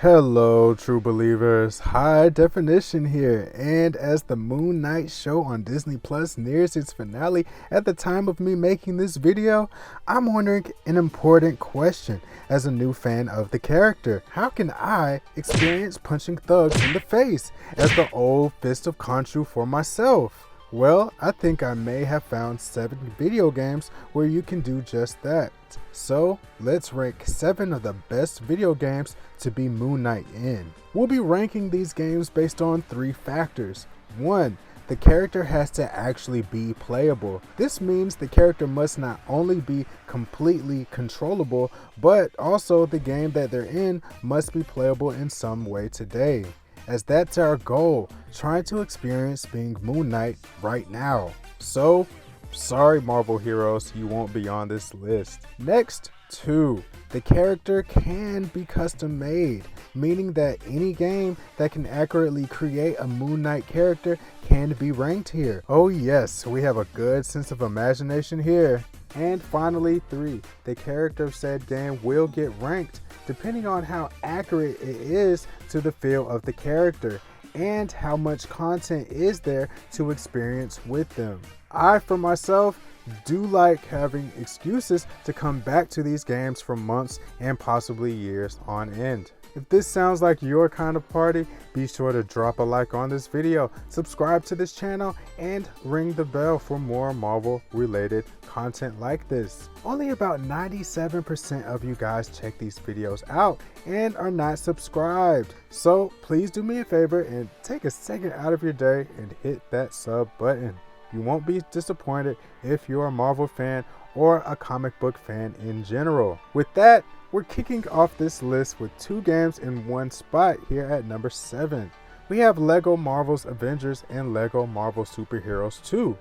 Hello, true believers. High Definition here, and as the Moon Knight show on Disney Plus nears its finale at the time of me making this video, I'm wondering an important question as a new fan of the character. How can I experience punching thugs in the face as the old Fist of Khonshu for myself? Well, I think I may have found 7 video games where you can do just that. So, let's rank 7 of the best video games to be Moon Knight in. We'll be ranking these games based on 3 factors. 1. The character has to actually be playable. This means the character must not only be completely controllable, but also the game that they're in must be playable in some way today, as that's our goal, trying to experience being Moon Knight right now. So, sorry Marvel heroes, you won't be on this list. Next, 2. The character can be custom made, meaning that any game that can accurately create a Moon Knight character can be ranked here. Oh yes, we have a good sense of imagination here. And finally, 3. The character of said game will get ranked depending on how accurate it is to the feel of the character and how much content is there to experience with them. I, for myself, do like having excuses to come back to these games for months and possibly years on end. If this sounds like your kind of party, be sure to drop a like on this video, subscribe to this channel, and ring the bell for more Marvel related content like this. Only about 97% of you guys check these videos out and are not subscribed. So please do me a favor and take a second out of your day and hit that sub button. You won't be disappointed if you're a Marvel fan or a comic book fan in general. With that, we're kicking off this list with 2 games in one spot here at number 7. We have LEGO Marvel's Avengers and LEGO Marvel Superheroes 2.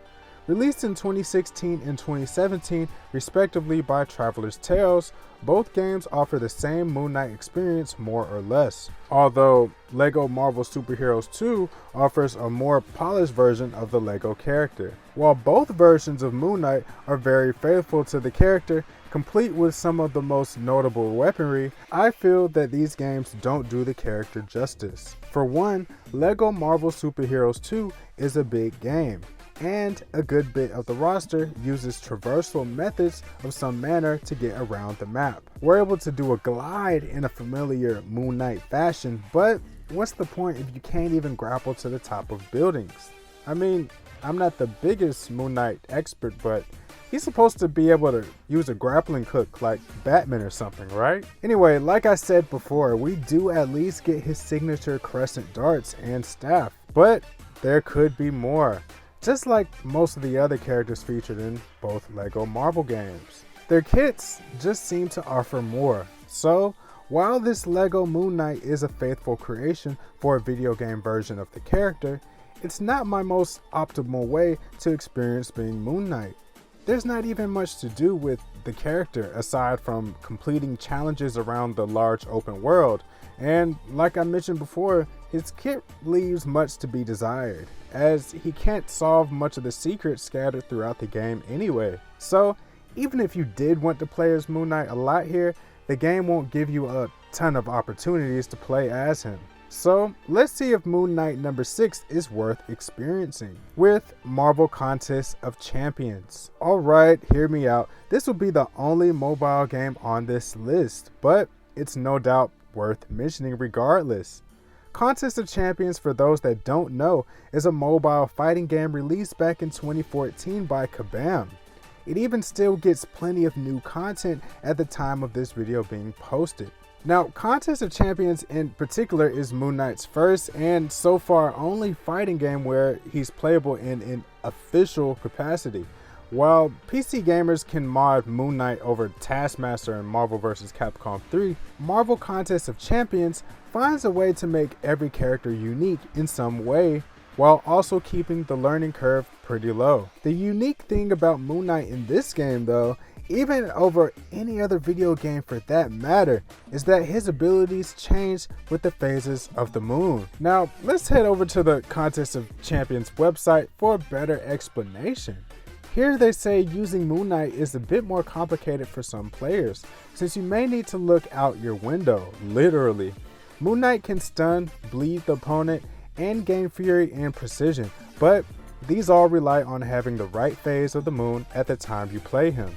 Released in 2016 and 2017, respectively by Traveler's Tales, both games offer the same Moon Knight experience more or less. Although LEGO Marvel Superheroes 2 offers a more polished version of the LEGO character. While both versions of Moon Knight are very faithful to the character, complete with some of the most notable weaponry, I feel that these games don't do the character justice. For one, LEGO Marvel Superheroes 2 is a big game, and a good bit of the roster uses traversal methods of some manner to get around the map. We're able to do a glide in a familiar Moon Knight fashion, but what's the point if you can't even grapple to the top of buildings? I mean, I'm not the biggest Moon Knight expert, but he's supposed to be able to use a grappling hook like Batman or something, right? Anyway, like I said before, we do at least get his signature crescent darts and staff, but there could be more, just like most of the other characters featured in both LEGO Marvel games. Their kits just seem to offer more. So, while this LEGO Moon Knight is a faithful creation for a video game version of the character, it's not my most optimal way to experience being Moon Knight. There's not even much to do with the character aside from completing challenges around the large open world, and like I mentioned before, his kit leaves much to be desired, as he can't solve much of the secrets scattered throughout the game anyway. So even if you did want to play as Moon Knight a lot here, the game won't give you a ton of opportunities to play as him. So let's see if Moon Knight number 6 is worth experiencing with Marvel Contest of Champions. Alright, hear me out. This will be the only mobile game on this list, but it's no doubt worth mentioning regardless. Contest of Champions, for those that don't know, is a mobile fighting game released back in 2014 by Kabam. It even still gets plenty of new content at the time of this video being posted. Now, Contest of Champions in particular is Moon Knight's first and so far only fighting game where he's playable in an official capacity. While PC gamers can mod Moon Knight over Taskmaster in Marvel vs. Capcom 3, Marvel Contest of Champions finds a way to make every character unique in some way, while also keeping the learning curve pretty low. The unique thing about Moon Knight in this game though, even over any other video game for that matter, is that his abilities change with the phases of the moon. Now, let's head over to the Contest of Champions website for a better explanation. Here they say using Moon Knight is a bit more complicated for some players, since you may need to look out your window, literally, Moon Knight can stun, bleed the opponent, and gain fury and precision, but these all rely on having the right phase of the moon at the time you play him.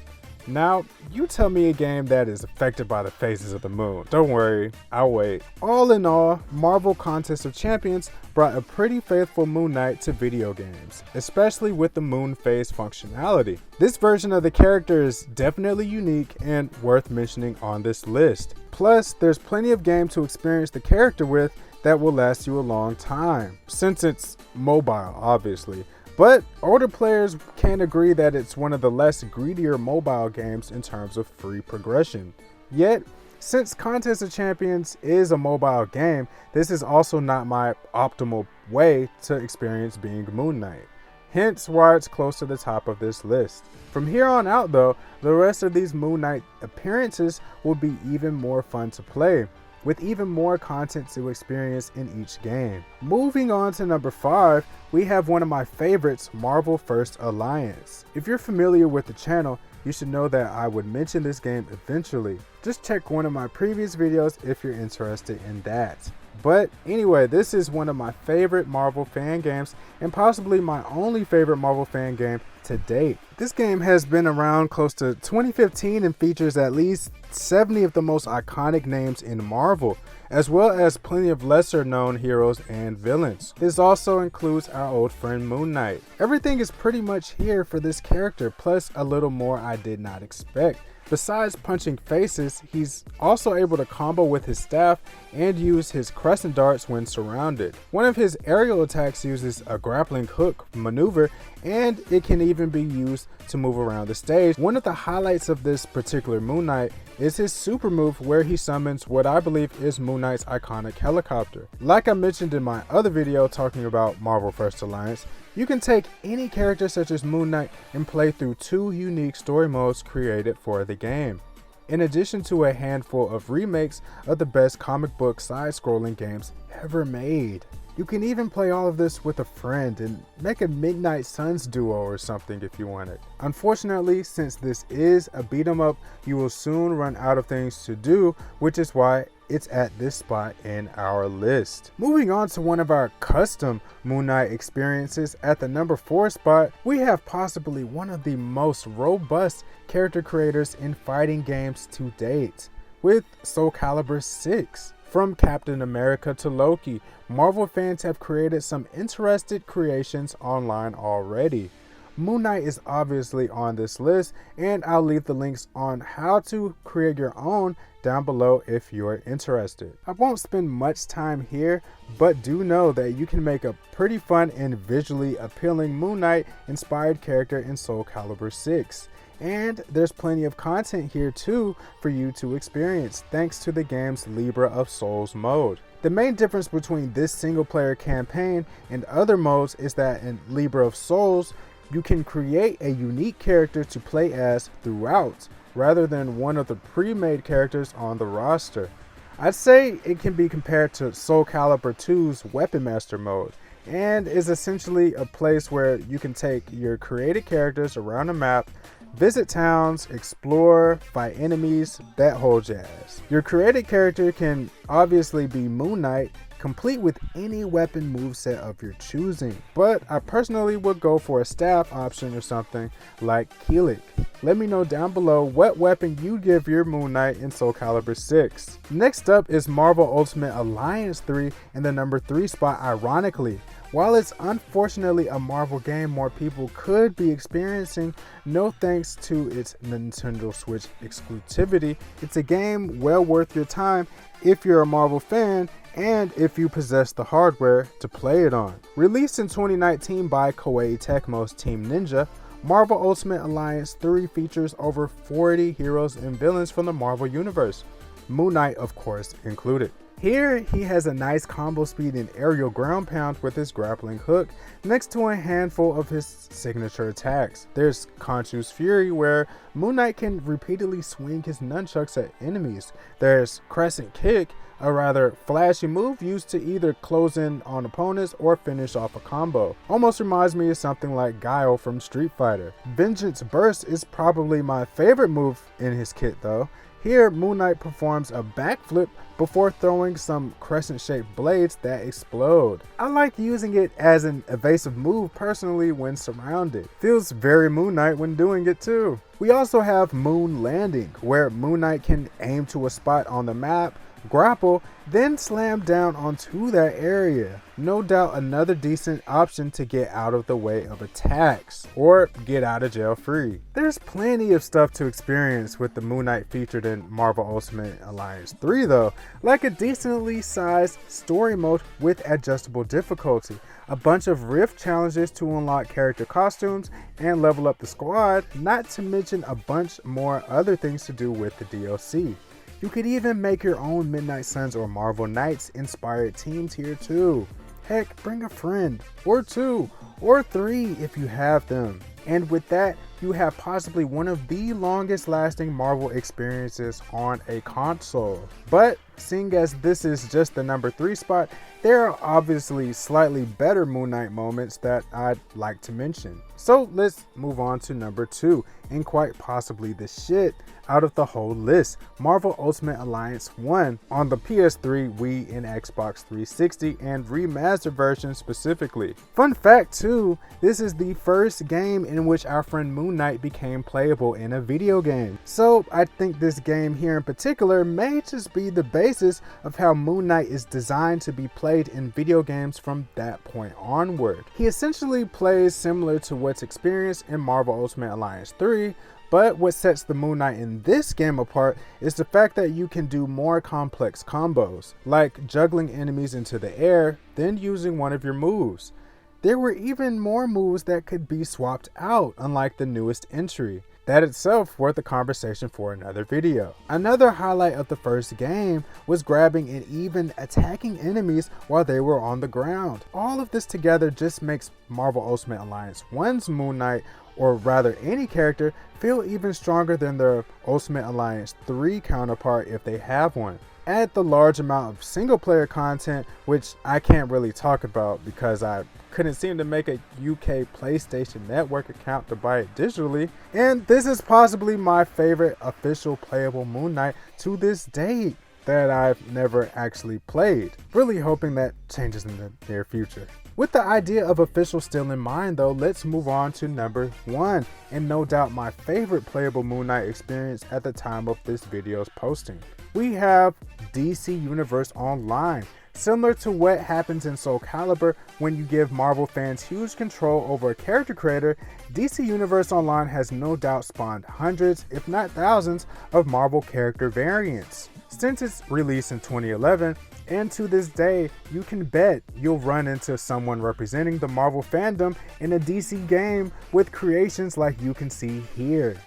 Now, you tell me a game that is affected by the phases of the moon. Don't worry, I'll wait. All in all, Marvel Contest of Champions brought a pretty faithful Moon Knight to video games, especially with the moon phase functionality. This version of the character is definitely unique and worth mentioning on this list. Plus, there's plenty of game to experience the character with that will last you a long time, since it's mobile, obviously. But older players can agree that it's one of the less greedier mobile games in terms of free progression. Yet, since Contest of Champions is a mobile game, this is also not my optimal way to experience being Moon Knight. Hence why it's close to the top of this list. From here on out though, the rest of these Moon Knight appearances will be even more fun to play, with even more content to experience in each game. Moving on to number 5, we have one of my favorites, Marvel First Alliance. If you're familiar with the channel, you should know that I would mention this game eventually. Just check one of my previous videos if you're interested in that. But anyway, this is one of my favorite Marvel fan games and possibly my only favorite Marvel fan game to date. This game has been around close to 2015 and features at least 70 of the most iconic names in Marvel, as well as plenty of lesser known heroes and villains. This also includes our old friend Moon Knight. Everything is pretty much here for this character, plus a little more I did not expect. Besides punching faces, he's also able to combo with his staff and use his crescent darts when surrounded. One of his aerial attacks uses a grappling hook maneuver, and it can even be used to move around the stage. One of the highlights of this particular Moon Knight is his super move, where he summons what I believe is Moon Knight's iconic helicopter. Like I mentioned in my other video talking about Marvel First Alliance, you can take any character such as Moon Knight and play through 2 unique story modes created for the game, in addition to a handful of remakes of the best comic book side-scrolling games ever made. You can even play all of this with a friend and make a Midnight Suns duo or something if you want it. Unfortunately, since this is a beat 'em up, you will soon run out of things to do, which is why it's at this spot in our list. Moving on to one of our custom Moon Knight experiences, at the number 4 spot, we have possibly one of the most robust character creators in fighting games to date, with Soul Calibur 6. From Captain America to Loki, Marvel fans have created some interesting creations online already. Moon Knight is obviously on this list, and I'll leave the links on how to create your own down below if you're interested. I won't spend much time here, but do know that you can make a pretty fun and visually appealing Moon Knight inspired character in Soul Calibur 6. And there's plenty of content here too for you to experience thanks to the game's Libra of Souls mode. The main difference between this single player campaign and other modes is that in Libra of Souls, you can create a unique character to play as throughout, rather than one of the pre-made characters on the roster. I'd say it can be compared to Soul Calibur 2's Weapon Master mode, and is essentially a place where you can take your created characters around the map, visit towns, explore, fight enemies, that whole jazz. Your created character can obviously be Moon Knight, complete with any weapon moveset of your choosing, but I personally would go for a staff option or something like Keelik. Let me know down below what weapon you give your Moon Knight in Soul Calibur 6. Next up is Marvel Ultimate Alliance 3 in the number 3 spot, ironically. While it's unfortunately a Marvel game more people could be experiencing, no thanks to its Nintendo Switch exclusivity, it's a game well worth your time if you're a Marvel fan and if you possess the hardware to play it on. Released in 2019 by Koei Tecmo's Team Ninja, Marvel Ultimate Alliance 3 features over 40 heroes and villains from the Marvel Universe, Moon Knight of course included. Here, he has a nice combo speed and aerial ground pound with his grappling hook, next to a handful of his signature attacks. There's Khonshu's Fury, where Moon Knight can repeatedly swing his nunchucks at enemies. There's Crescent Kick, a rather flashy move used to either close in on opponents or finish off a combo. Almost reminds me of something like Guile from Street Fighter. Vengeance Burst is probably my favorite move in his kit though. Here, Moon Knight performs a backflip before throwing some crescent-shaped blades that explode. I like using it as an evasive move personally when surrounded. Feels very Moon Knight when doing it too. We also have Moon Landing, where Moon Knight can aim to a spot on the map, grapple, then slam down onto that area. No doubt another decent option to get out of the way of attacks, or get out of jail free. There's plenty of stuff to experience with the Moon Knight featured in Marvel Ultimate Alliance 3 though, like a decently sized story mode with adjustable difficulty, a bunch of rift challenges to unlock character costumes and level up the squad, not to mention a bunch more other things to do with the DLC. You could even make your own Midnight Suns or Marvel Knights inspired teams here too. Heck, bring a friend, or two, or three if you have them. And with that, you have possibly one of the longest lasting Marvel experiences on a console. But seeing as this is just the number 3 spot, there are obviously slightly better Moon Knight moments that I'd like to mention. So let's move on to number 2, and quite possibly the shit out of the whole list, Marvel Ultimate Alliance 1 on the PS3, Wii, and Xbox 360 and remastered version specifically. Fun fact too, this is the first game in which our friend Moon Knight became playable in a video game. So I think this game here in particular may just be the basis of how Moon Knight is designed to be played in video games from that point onward. He essentially plays similar to what's experienced in Marvel Ultimate Alliance 3, but what sets the Moon Knight in this game apart is the fact that you can do more complex combos, like juggling enemies into the air, then using one of your moves. There were even more moves that could be swapped out, unlike the newest entry. That itself worth a conversation for another video. Another highlight of the first game was grabbing and even attacking enemies while they were on the ground. All of this together just makes Marvel Ultimate Alliance 1's Moon Knight, or rather any character, feel even stronger than their Ultimate Alliance 3 counterpart if they have one. Add the large amount of single player content, which I can't really talk about because I couldn't seem to make a UK PlayStation Network account to buy it digitally, and this is possibly my favorite official playable Moon Knight to this date that I've never actually played. Really hoping that changes in the near future. With the idea of official still in mind though, let's move on to number 1, and no doubt my favorite playable Moon Knight experience at the time of this video's posting. We have DC Universe Online. Similar to what happens in Soul Calibur when you give Marvel fans huge control over a character creator, DC Universe Online has no doubt spawned hundreds, if not thousands, of Marvel character variants. Since its release in 2011, and to this day, you can bet you'll run into someone representing the Marvel fandom in a DC game with creations like you can see here.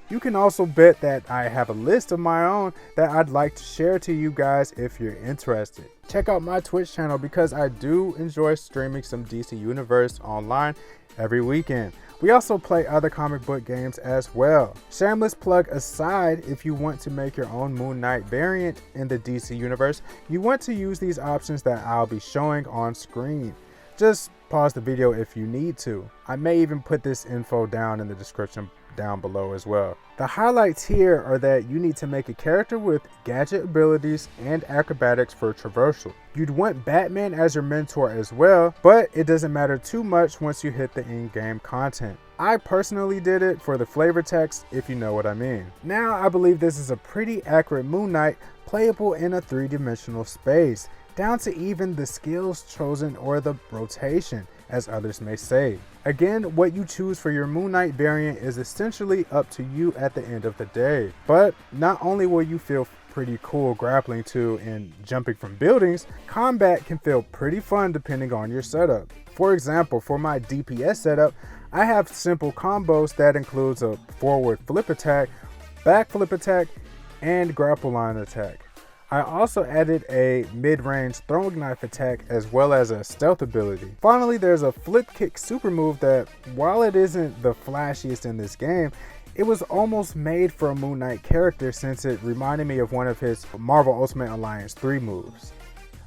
You can also bet that I have a list of my own that I'd like to share to you guys if you're interested. Check out my Twitch channel because I do enjoy streaming some DC Universe Online every weekend. We also play other comic book games as well. Shameless plug aside, if you want to make your own Moon Knight variant in the DC Universe, you want to use these options that I'll be showing on screen. Just pause the video if you need to. I may even put this info down in the description down below as well. The highlights here are that you need to make a character with gadget abilities and acrobatics for traversal. You'd want Batman as your mentor as well, but it doesn't matter too much once you hit the in-game content. I personally did it for the flavor text, if you know what I mean. Now I believe this is a pretty accurate Moon Knight, playable in a 3-dimensional space, down to even the skills chosen or the rotation, as others may say. Again, what you choose for your Moon Knight variant is essentially up to you at the end of the day. But not only will you feel pretty cool grappling to and jumping from buildings, combat can feel pretty fun depending on your setup. For example, for my DPS setup, I have simple combos that includes a forward flip attack, back flip attack, and grapple line attack. I also added a mid-range throwing knife attack as well as a stealth ability. Finally, there's a flip kick super move that, while it isn't the flashiest in this game, it was almost made for a Moon Knight character since it reminded me of one of his Marvel Ultimate Alliance 3 moves.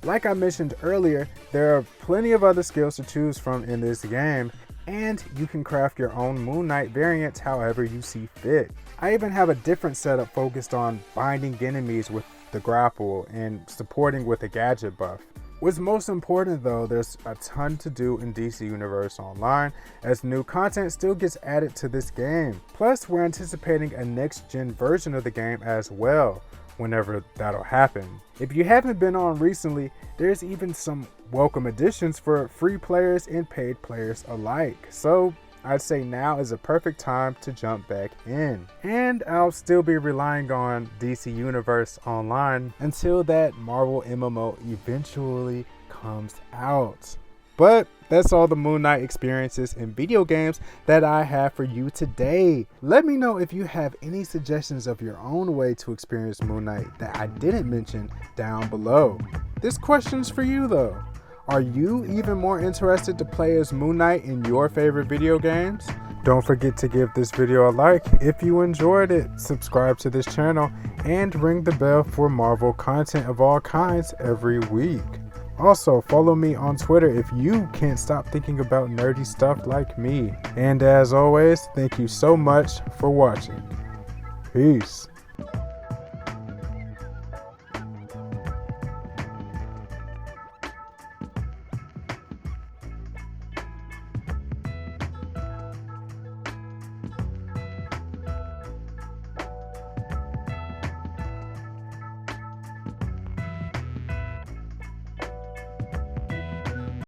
Like I mentioned earlier, there are plenty of other skills to choose from in this game, and you can craft your own Moon Knight variants however you see fit. I even have a different setup focused on binding enemies with the grapple and supporting with a gadget buff. What's most important though, there's a ton to do in DC Universe Online as new content still gets added to this game. Plus, we're anticipating a next-gen version of the game as well, whenever that'll happen. If you haven't been on recently, there's even some welcome additions for free players and paid players alike. So I'd say now is a perfect time to jump back in. And I'll still be relying on DC Universe Online until that Marvel MMO eventually comes out. But that's all the Moon Knight experiences in video games that I have for you today. Let me know if you have any suggestions of your own way to experience Moon Knight that I didn't mention down below. This question's for you though. Are you even more interested to play as Moon Knight in your favorite video games? Don't forget to give this video a like if you enjoyed it, subscribe to this channel, and ring the bell for Marvel content of all kinds every week. Also, follow me on Twitter if you can't stop thinking about nerdy stuff like me. And as always, thank you so much for watching. Peace.